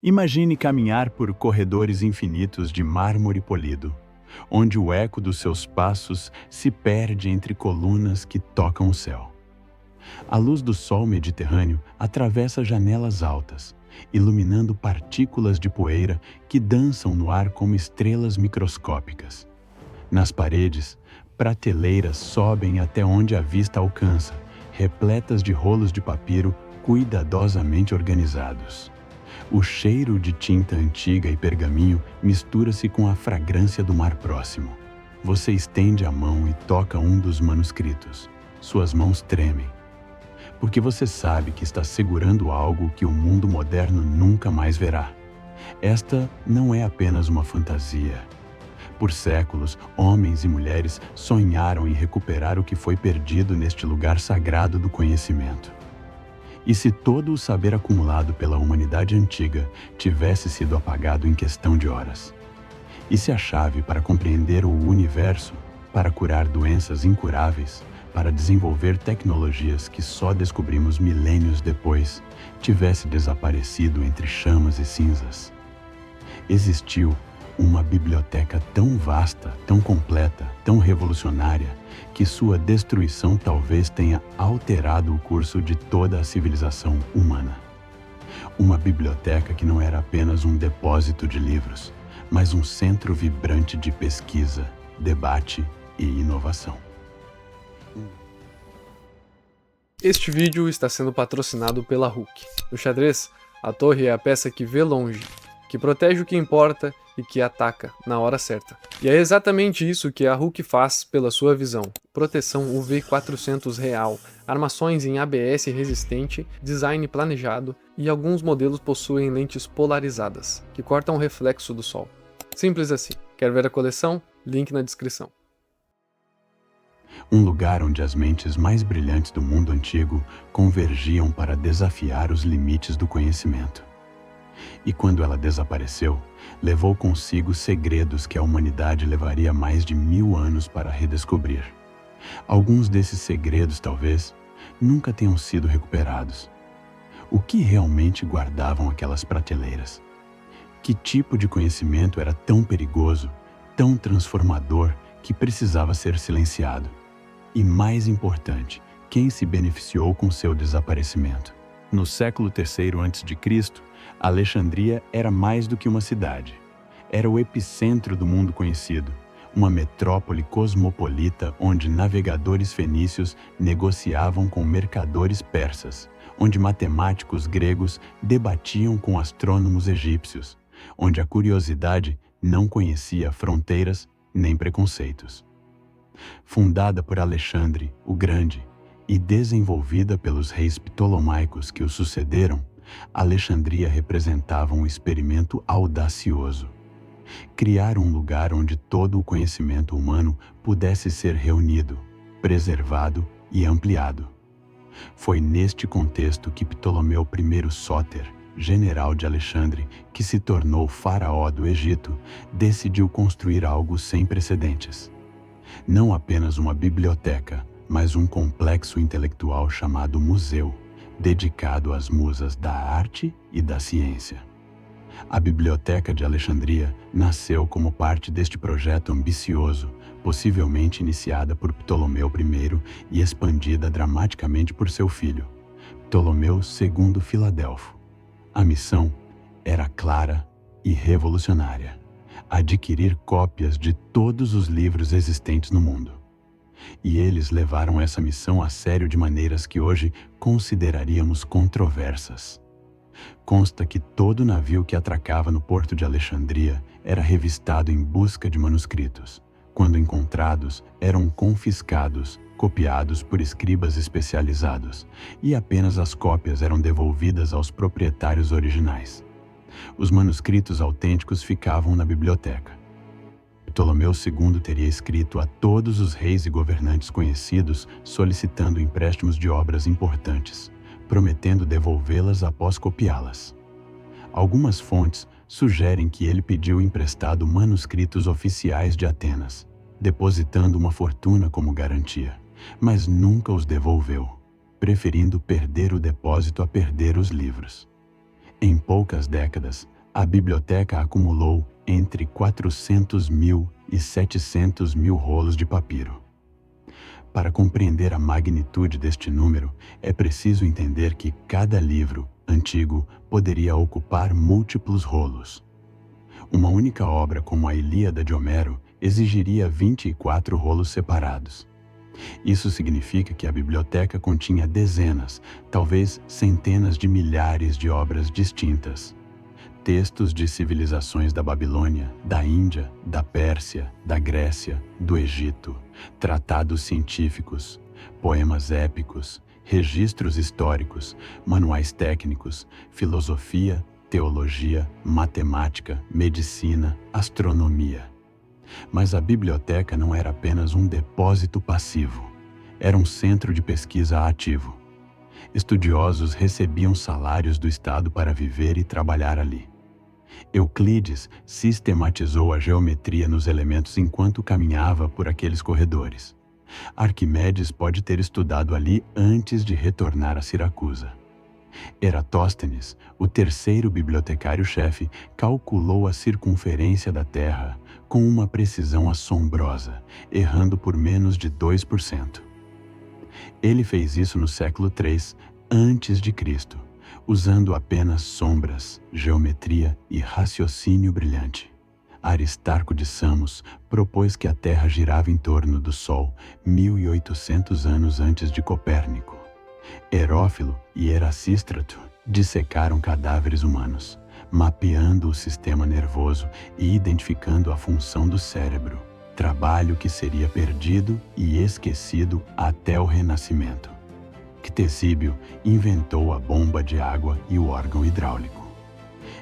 Imagine caminhar por corredores infinitos de mármore polido, onde o eco dos seus passos se perde entre colunas que tocam o céu. A luz do sol Mediterrâneo atravessa janelas altas, iluminando partículas de poeira que dançam no ar como estrelas microscópicas. Nas paredes, prateleiras sobem até onde a vista alcança, repletas de rolos de papiro cuidadosamente organizados. O cheiro de tinta antiga e pergaminho mistura-se com a fragrância do mar próximo. Você estende a mão e toca um dos manuscritos. Suas mãos tremem, porque você sabe que está segurando algo que o mundo moderno nunca mais verá. Esta não é apenas uma fantasia. Por séculos, homens e mulheres sonharam em recuperar o que foi perdido neste lugar sagrado do conhecimento. E se todo o saber acumulado pela humanidade antiga tivesse sido apagado em questão de horas? E se a chave para compreender o universo, para curar doenças incuráveis, para desenvolver tecnologias que só descobrimos milênios depois, tivesse desaparecido entre chamas e cinzas? Existiu uma biblioteca tão vasta, tão completa, tão revolucionária, que sua destruição talvez tenha alterado o curso de toda a civilização humana. Uma biblioteca que não era apenas um depósito de livros, mas um centro vibrante de pesquisa, debate e inovação. Este vídeo está sendo patrocinado pela Rook. No xadrez, a torre é a peça que vê longe, que protege o que importa e que ataca na hora certa. E é exatamente isso que a Rook faz pela sua visão. Proteção UV400 real, armações em ABS resistente, design planejado e alguns modelos possuem lentes polarizadas, que cortam o reflexo do sol. Simples assim. Quer ver a coleção? Link na descrição. Um lugar onde as mentes mais brilhantes do mundo antigo convergiam para desafiar os limites do conhecimento. E quando ela desapareceu, levou consigo segredos que a humanidade levaria mais de 1000 anos para redescobrir. Alguns desses segredos, talvez, nunca tenham sido recuperados. O que realmente guardavam aquelas prateleiras? Que tipo de conhecimento era tão perigoso, tão transformador, que precisava ser silenciado? E mais importante, quem se beneficiou com seu desaparecimento? No século III a.C., Alexandria era mais do que uma cidade. Era o epicentro do mundo conhecido, uma metrópole cosmopolita onde navegadores fenícios negociavam com mercadores persas, onde matemáticos gregos debatiam com astrônomos egípcios, onde a curiosidade não conhecia fronteiras nem preconceitos. Fundada por Alexandre o Grande e desenvolvida pelos reis ptolomaicos que o sucederam, Alexandria representava um experimento audacioso. Criar um lugar onde todo o conhecimento humano pudesse ser reunido, preservado e ampliado. Foi neste contexto que Ptolomeu I Sóter, general de Alexandre, que se tornou faraó do Egito, decidiu construir algo sem precedentes. Não apenas uma biblioteca, mas um complexo intelectual chamado museu, dedicado às musas da arte e da ciência. A Biblioteca de Alexandria nasceu como parte deste projeto ambicioso, possivelmente iniciada por Ptolomeu I e expandida dramaticamente por seu filho, Ptolomeu II Filadelfo. A missão era clara e revolucionária: adquirir cópias de todos os livros existentes no mundo. E eles levaram essa missão a sério de maneiras que hoje consideraríamos controversas. Consta que todo navio que atracava no porto de Alexandria era revistado em busca de manuscritos. Quando encontrados, eram confiscados, copiados por escribas especializados, e apenas as cópias eram devolvidas aos proprietários originais. Os manuscritos autênticos ficavam na biblioteca. Ptolomeu II teria escrito a todos os reis e governantes conhecidos solicitando empréstimos de obras importantes, prometendo devolvê-las após copiá-las. Algumas fontes sugerem que ele pediu emprestado manuscritos oficiais de Atenas, depositando uma fortuna como garantia, mas nunca os devolveu, preferindo perder o depósito a perder os livros. Em poucas décadas, a biblioteca acumulou entre 400 mil e 700 mil rolos de papiro. Para compreender a magnitude deste número, é preciso entender que cada livro antigo poderia ocupar múltiplos rolos. Uma única obra como a Ilíada de Homero exigiria 24 rolos separados. Isso significa que a biblioteca continha dezenas, talvez centenas de milhares de obras distintas. Textos de civilizações da Babilônia, da Índia, da Pérsia, da Grécia, do Egito, tratados científicos, poemas épicos, registros históricos, manuais técnicos, filosofia, teologia, matemática, medicina, astronomia. Mas a biblioteca não era apenas um depósito passivo, era um centro de pesquisa ativo. Estudiosos recebiam salários do Estado para viver e trabalhar ali. Euclides sistematizou a geometria nos elementos enquanto caminhava por aqueles corredores. Arquimedes pode ter estudado ali antes de retornar a Siracusa. Eratóstenes, o terceiro bibliotecário-chefe, calculou a circunferência da Terra com uma precisão assombrosa, errando por menos de 2%. Ele fez isso no século III a.C., usando apenas sombras, geometria e raciocínio brilhante. Aristarco de Samos propôs que a Terra girava em torno do Sol 1800 anos antes de Copérnico. Herófilo e Erasístrato dissecaram cadáveres humanos, mapeando o sistema nervoso e identificando a função do cérebro, trabalho que seria perdido e esquecido até o Renascimento. Ctesíbio inventou a bomba de água e o órgão hidráulico.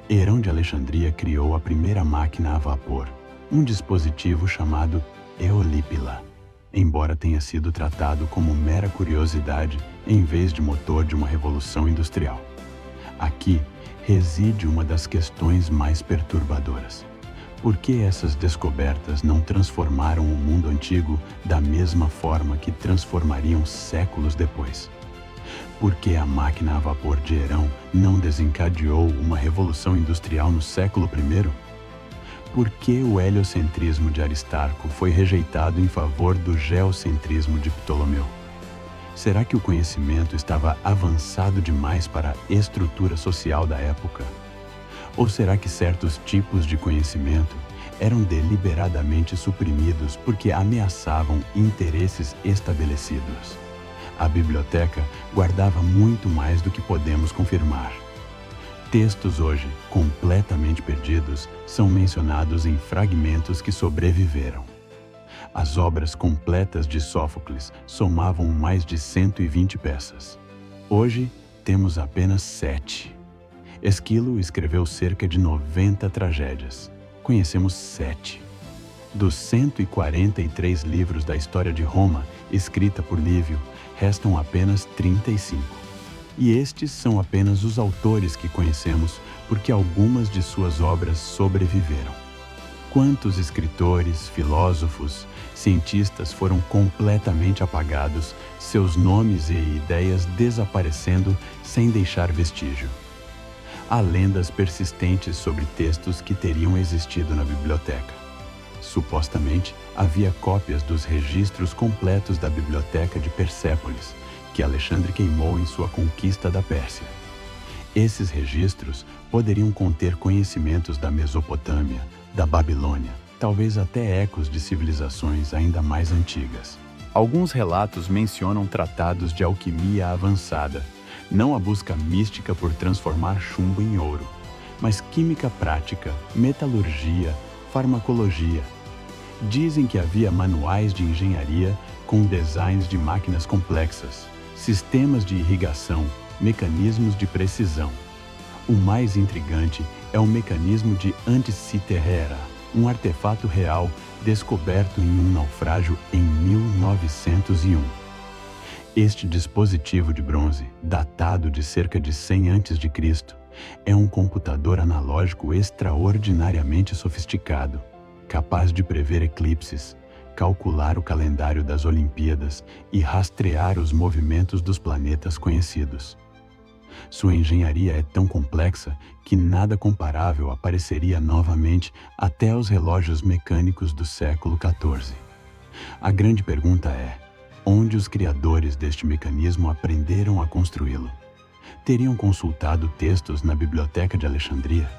Herão de Alexandria criou a primeira máquina a vapor, um dispositivo chamado eolípila, embora tenha sido tratado como mera curiosidade em vez de motor de uma revolução industrial. Aqui reside uma das questões mais perturbadoras. Por que essas descobertas não transformaram o mundo antigo da mesma forma que transformariam séculos depois? Por que a máquina a vapor de Herão não desencadeou uma revolução industrial no século I? Por que o heliocentrismo de Aristarco foi rejeitado em favor do geocentrismo de Ptolomeu? Será que o conhecimento estava avançado demais para a estrutura social da época? Ou será que certos tipos de conhecimento eram deliberadamente suprimidos porque ameaçavam interesses estabelecidos? A biblioteca guardava muito mais do que podemos confirmar. Textos hoje completamente perdidos são mencionados em fragmentos que sobreviveram. As obras completas de Sófocles somavam mais de 120 peças. Hoje temos apenas 7. Esquilo escreveu cerca de 90 tragédias. Conhecemos 7. Dos 143 livros da história de Roma, escrita por Lívio, restam apenas 35. E estes são apenas os autores que conhecemos, porque algumas de suas obras sobreviveram. Quantos escritores, filósofos, cientistas foram completamente apagados, seus nomes e ideias desaparecendo sem deixar vestígio? Há lendas persistentes sobre textos que teriam existido na biblioteca. Supostamente, havia cópias dos registros completos da biblioteca de Persépolis, que Alexandre queimou em sua conquista da Pérsia. Esses registros poderiam conter conhecimentos da Mesopotâmia, da Babilônia, talvez até ecos de civilizações ainda mais antigas. Alguns relatos mencionam tratados de alquimia avançada, não a busca mística por transformar chumbo em ouro, mas química prática, metalurgia, farmacologia. Dizem que havia manuais de engenharia com designs de máquinas complexas, sistemas de irrigação, mecanismos de precisão. O mais intrigante é o mecanismo de Antikythera, um artefato real descoberto em um naufrágio em 1901. Este dispositivo de bronze, datado de cerca de 100 a.C., é um computador analógico extraordinariamente sofisticado, capaz de prever eclipses, calcular o calendário das Olimpíadas e rastrear os movimentos dos planetas conhecidos. Sua engenharia é tão complexa que nada comparável apareceria novamente até os relógios mecânicos do século XIV. A grande pergunta é: onde os criadores deste mecanismo aprenderam a construí-lo? Teriam consultado textos na Biblioteca de Alexandria?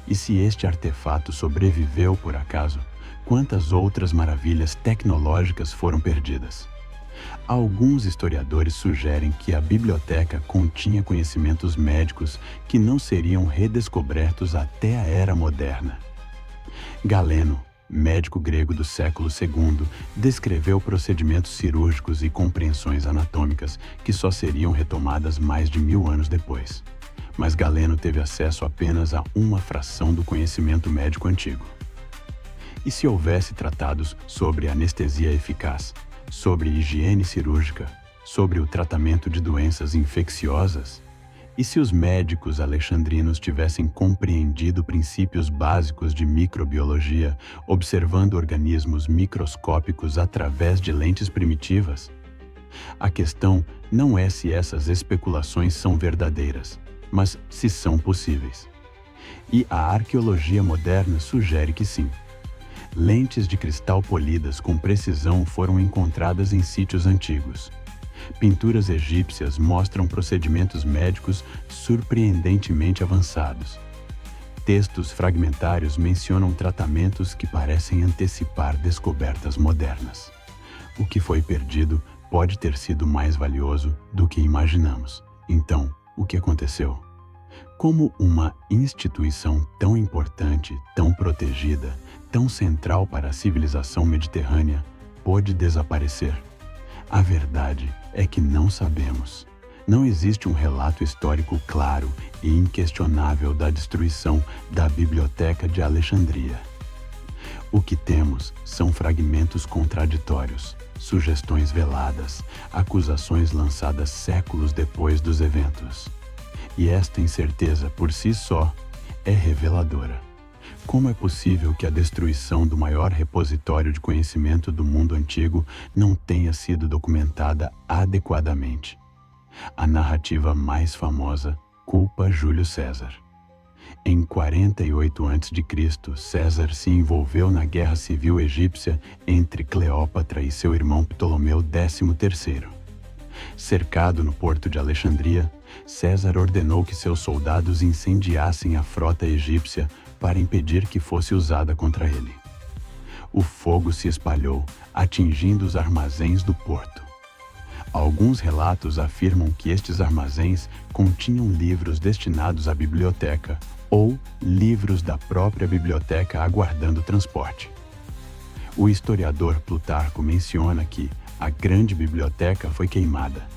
E se este artefato sobreviveu por acaso, quantas outras maravilhas tecnológicas foram perdidas? Alguns historiadores sugerem que a biblioteca continha conhecimentos médicos que não seriam redescobertos até a Era Moderna. Galeno, médico grego do século II, descreveu procedimentos cirúrgicos e compreensões anatômicas que só seriam retomadas mais de 1000 anos depois. Mas Galeno teve acesso apenas a uma fração do conhecimento médico antigo. E se houvesse tratados sobre anestesia eficaz, sobre higiene cirúrgica, sobre o tratamento de doenças infecciosas? E se os médicos alexandrinos tivessem compreendido princípios básicos de microbiologia, observando organismos microscópicos através de lentes primitivas? A questão não é se essas especulações são verdadeiras, mas se são possíveis. E a arqueologia moderna sugere que sim. Lentes de cristal polidas com precisão foram encontradas em sítios antigos. Pinturas egípcias mostram procedimentos médicos surpreendentemente avançados. Textos fragmentários mencionam tratamentos que parecem antecipar descobertas modernas. O que foi perdido pode ter sido mais valioso do que imaginamos. Então, o que aconteceu? Como uma instituição tão importante, tão protegida, tão central para a civilização mediterrânea, pôde desaparecer? A verdade é que não sabemos. Não existe um relato histórico claro e inquestionável da destruição da Biblioteca de Alexandria. O que temos são fragmentos contraditórios, sugestões veladas, acusações lançadas séculos depois dos eventos. E esta incerteza por si só é reveladora. Como é possível que a destruição do maior repositório de conhecimento do mundo antigo não tenha sido documentada adequadamente? A narrativa mais famosa culpa Júlio César. Em 48 a.C., César se envolveu na guerra civil egípcia entre Cleópatra e seu irmão Ptolomeu XIII. Cercado no porto de Alexandria, César ordenou que seus soldados incendiassem a frota egípcia para impedir que fosse usada contra ele. O fogo se espalhou, atingindo os armazéns do porto. Alguns relatos afirmam que estes armazéns continham livros destinados à biblioteca ou livros da própria biblioteca aguardando transporte. O historiador Plutarco menciona que a grande biblioteca foi queimada,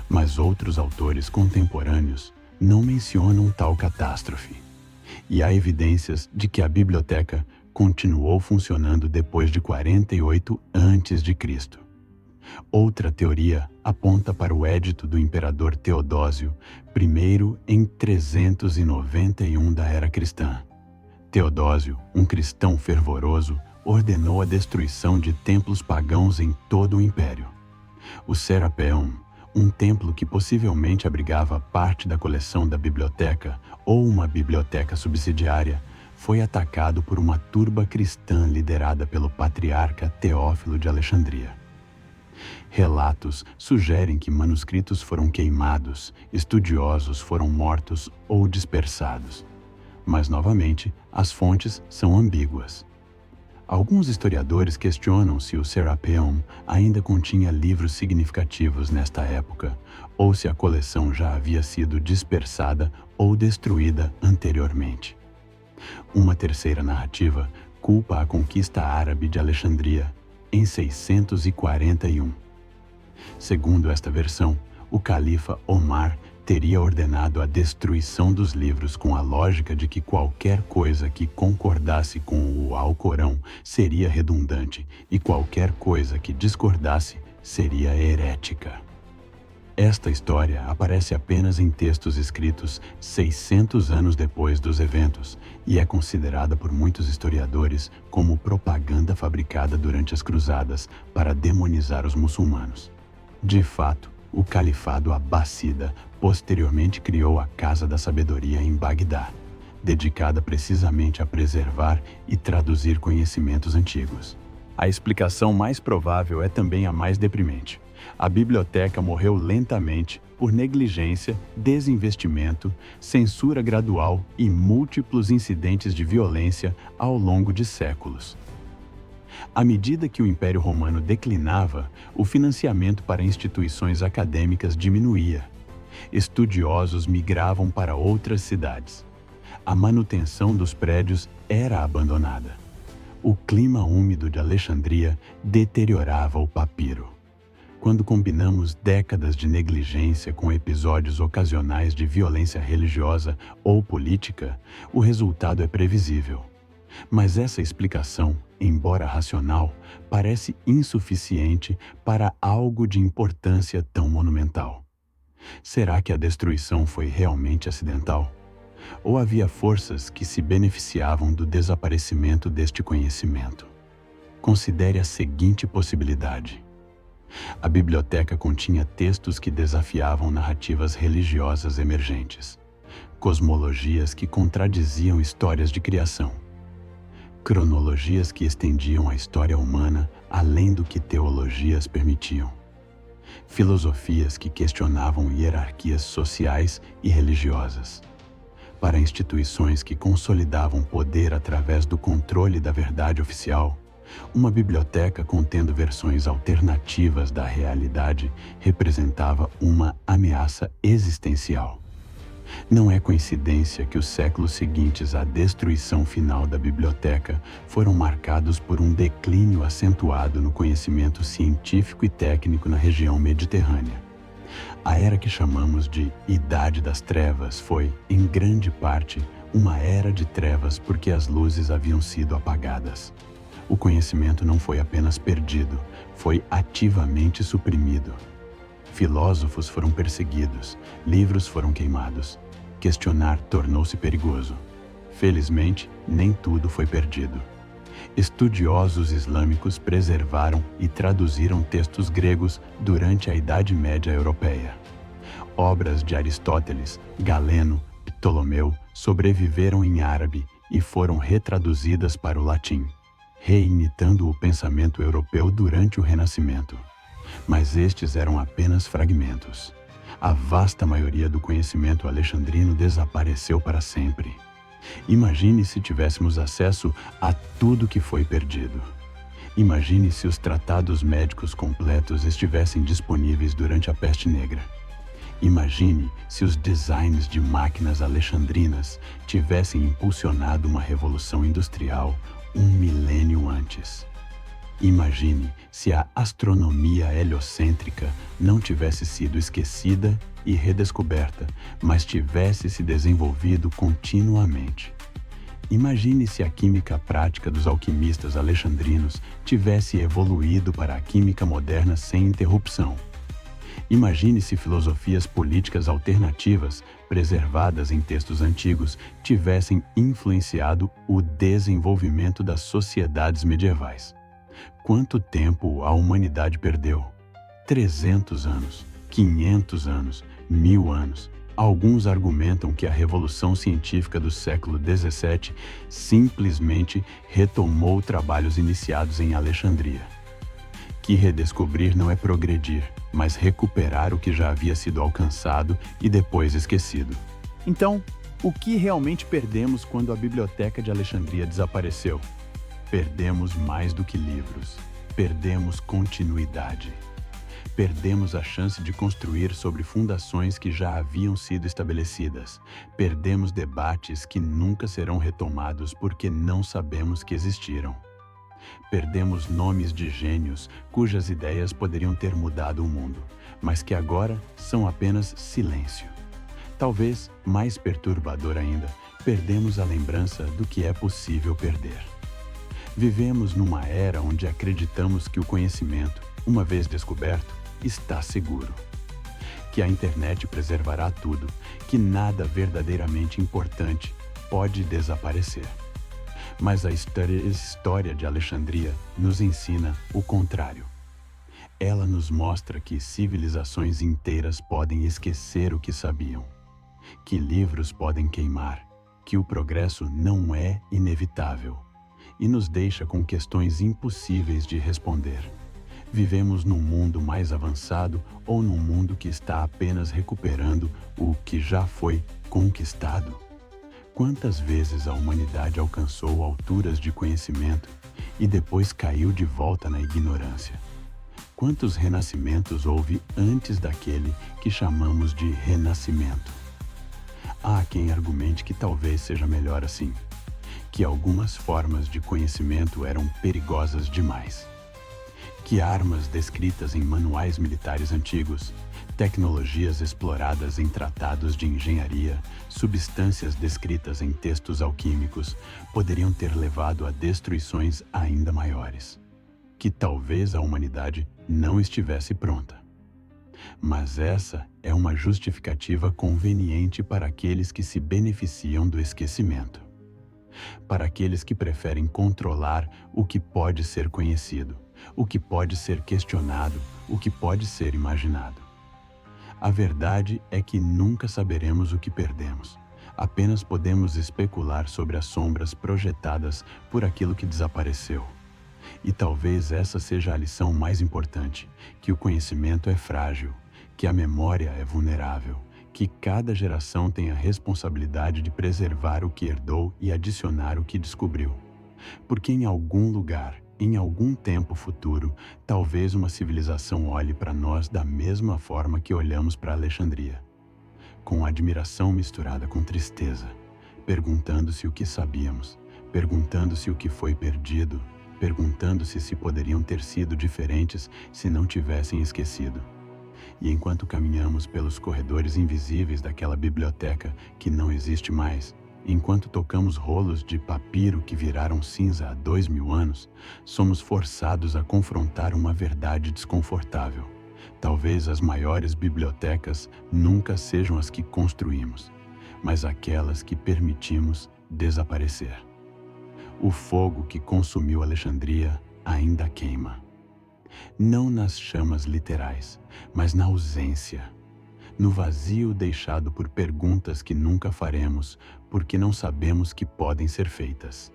mas outros autores contemporâneos não mencionam tal catástrofe. E há evidências de que a biblioteca continuou funcionando depois de 48 a.C. Outra teoria aponta para o edito do imperador Teodósio I em 391 da era cristã. Teodósio, um cristão fervoroso, ordenou a destruição de templos pagãos em todo o império. O Serapeum, um templo que possivelmente abrigava parte da coleção da biblioteca ou uma biblioteca subsidiária, foi atacado por uma turba cristã liderada pelo patriarca Teófilo de Alexandria. Relatos sugerem que manuscritos foram queimados, estudiosos foram mortos ou dispersados. Mas, novamente, as fontes são ambíguas. Alguns historiadores questionam se o Serapeum ainda continha livros significativos nesta época, ou se a coleção já havia sido dispersada ou destruída anteriormente. Uma terceira narrativa culpa a conquista árabe de Alexandria em 641. Segundo esta versão, o califa Omar teria ordenado a destruição dos livros com a lógica de que qualquer coisa que concordasse com o Alcorão seria redundante e qualquer coisa que discordasse seria herética. Esta história aparece apenas em textos escritos 600 anos depois dos eventos e é considerada por muitos historiadores como propaganda fabricada durante as cruzadas para demonizar os muçulmanos. De fato, o califado abássida posteriormente criou a Casa da Sabedoria em Bagdá, dedicada precisamente a preservar e traduzir conhecimentos antigos. A explicação mais provável é também a mais deprimente. A biblioteca morreu lentamente por negligência, desinvestimento, censura gradual e múltiplos incidentes de violência ao longo de séculos. À medida que o Império Romano declinava, o financiamento para instituições acadêmicas diminuía. Estudiosos migravam para outras cidades. A manutenção dos prédios era abandonada. O clima úmido de Alexandria deteriorava o papiro. Quando combinamos décadas de negligência com episódios ocasionais de violência religiosa ou política, o resultado é previsível. Mas essa explicação, embora racional, parece insuficiente para algo de importância tão monumental. Será que a destruição foi realmente acidental? Ou havia forças que se beneficiavam do desaparecimento deste conhecimento? Considere a seguinte possibilidade. A biblioteca continha textos que desafiavam narrativas religiosas emergentes, cosmologias que contradiziam histórias de criação, cronologias que estendiam a história humana além do que teologias permitiam, filosofias que questionavam hierarquias sociais e religiosas, para instituições que consolidavam poder através do controle da verdade oficial. Uma biblioteca contendo versões alternativas da realidade representava uma ameaça existencial. Não é coincidência que os séculos seguintes à destruição final da biblioteca foram marcados por um declínio acentuado no conhecimento científico e técnico na região mediterrânea. A era que chamamos de Idade das Trevas foi, em grande parte, uma era de trevas porque as luzes haviam sido apagadas. O conhecimento não foi apenas perdido, foi ativamente suprimido. Filósofos foram perseguidos, livros foram queimados. Questionar tornou-se perigoso. Felizmente, nem tudo foi perdido. Estudiosos islâmicos preservaram e traduziram textos gregos durante a Idade Média Europeia. Obras de Aristóteles, Galeno, Ptolomeu sobreviveram em árabe e foram retraduzidas para o latim, reimitando o pensamento europeu durante o Renascimento. Mas estes eram apenas fragmentos. A vasta maioria do conhecimento alexandrino desapareceu para sempre. Imagine se tivéssemos acesso a tudo que foi perdido. Imagine se os tratados médicos completos estivessem disponíveis durante a Peste Negra. Imagine se os designs de máquinas alexandrinas tivessem impulsionado uma revolução industrial 1 milênio antes. Imagine se a astronomia heliocêntrica não tivesse sido esquecida e redescoberta, mas tivesse se desenvolvido continuamente. Imagine se a química prática dos alquimistas alexandrinos tivesse evoluído para a química moderna sem interrupção. Imagine se filosofias políticas alternativas, preservadas em textos antigos, tivessem influenciado o desenvolvimento das sociedades medievais. Quanto tempo a humanidade perdeu? 300 anos, 500 anos, 1000 anos. Alguns argumentam que a revolução científica do século XVII simplesmente retomou trabalhos iniciados em Alexandria. Que redescobrir não é progredir, mas recuperar o que já havia sido alcançado e depois esquecido. Então, o que realmente perdemos quando a Biblioteca de Alexandria desapareceu? Perdemos mais do que livros. Perdemos continuidade. Perdemos a chance de construir sobre fundações que já haviam sido estabelecidas. Perdemos debates que nunca serão retomados porque não sabemos que existiram. Perdemos nomes de gênios cujas ideias poderiam ter mudado o mundo, mas que agora são apenas silêncio. Talvez, mais perturbador ainda, perdemos a lembrança do que é possível perder. Vivemos numa era onde acreditamos que o conhecimento, uma vez descoberto, está seguro. Que a internet preservará tudo, que nada verdadeiramente importante pode desaparecer. Mas a história de Alexandria nos ensina o contrário. Ela nos mostra que civilizações inteiras podem esquecer o que sabiam, que livros podem queimar, que o progresso não é inevitável, e nos deixa com questões impossíveis de responder. Vivemos num mundo mais avançado ou num mundo que está apenas recuperando o que já foi conquistado? Quantas vezes a humanidade alcançou alturas de conhecimento e depois caiu de volta na ignorância? Quantos renascimentos houve antes daquele que chamamos de renascimento? Há quem argumente que talvez seja melhor assim, que algumas formas de conhecimento eram perigosas demais, que armas descritas em manuais militares antigos, tecnologias exploradas em tratados de engenharia, substâncias descritas em textos alquímicos poderiam ter levado a destruições ainda maiores, que talvez a humanidade não estivesse pronta. Mas essa é uma justificativa conveniente para aqueles que se beneficiam do esquecimento, para aqueles que preferem controlar o que pode ser conhecido, o que pode ser questionado, o que pode ser imaginado. A verdade é que nunca saberemos o que perdemos. Apenas podemos especular sobre as sombras projetadas por aquilo que desapareceu. E talvez essa seja a lição mais importante, que o conhecimento é frágil, que a memória é vulnerável, que cada geração tem a responsabilidade de preservar o que herdou e adicionar o que descobriu. Porque em algum lugar, em algum tempo futuro, talvez uma civilização olhe para nós da mesma forma que olhamos para Alexandria, com admiração misturada com tristeza, perguntando-se o que sabíamos, perguntando-se o que foi perdido, perguntando-se se poderiam ter sido diferentes se não tivessem esquecido. E enquanto caminhamos pelos corredores invisíveis daquela biblioteca que não existe mais, enquanto tocamos rolos de papiro que viraram cinza há 2000 anos, somos forçados a confrontar uma verdade desconfortável. Talvez as maiores bibliotecas nunca sejam as que construímos, mas aquelas que permitimos desaparecer. O fogo que consumiu Alexandria ainda queima. Não nas chamas literais, mas na ausência, no vazio deixado por perguntas que nunca faremos, porque não sabemos que podem ser feitas,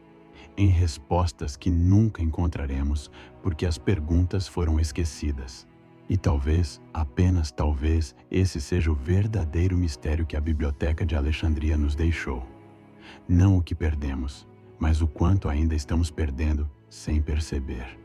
em respostas que nunca encontraremos, porque as perguntas foram esquecidas. E talvez, apenas talvez, esse seja o verdadeiro mistério que a Biblioteca de Alexandria nos deixou. Não o que perdemos, mas o quanto ainda estamos perdendo sem perceber.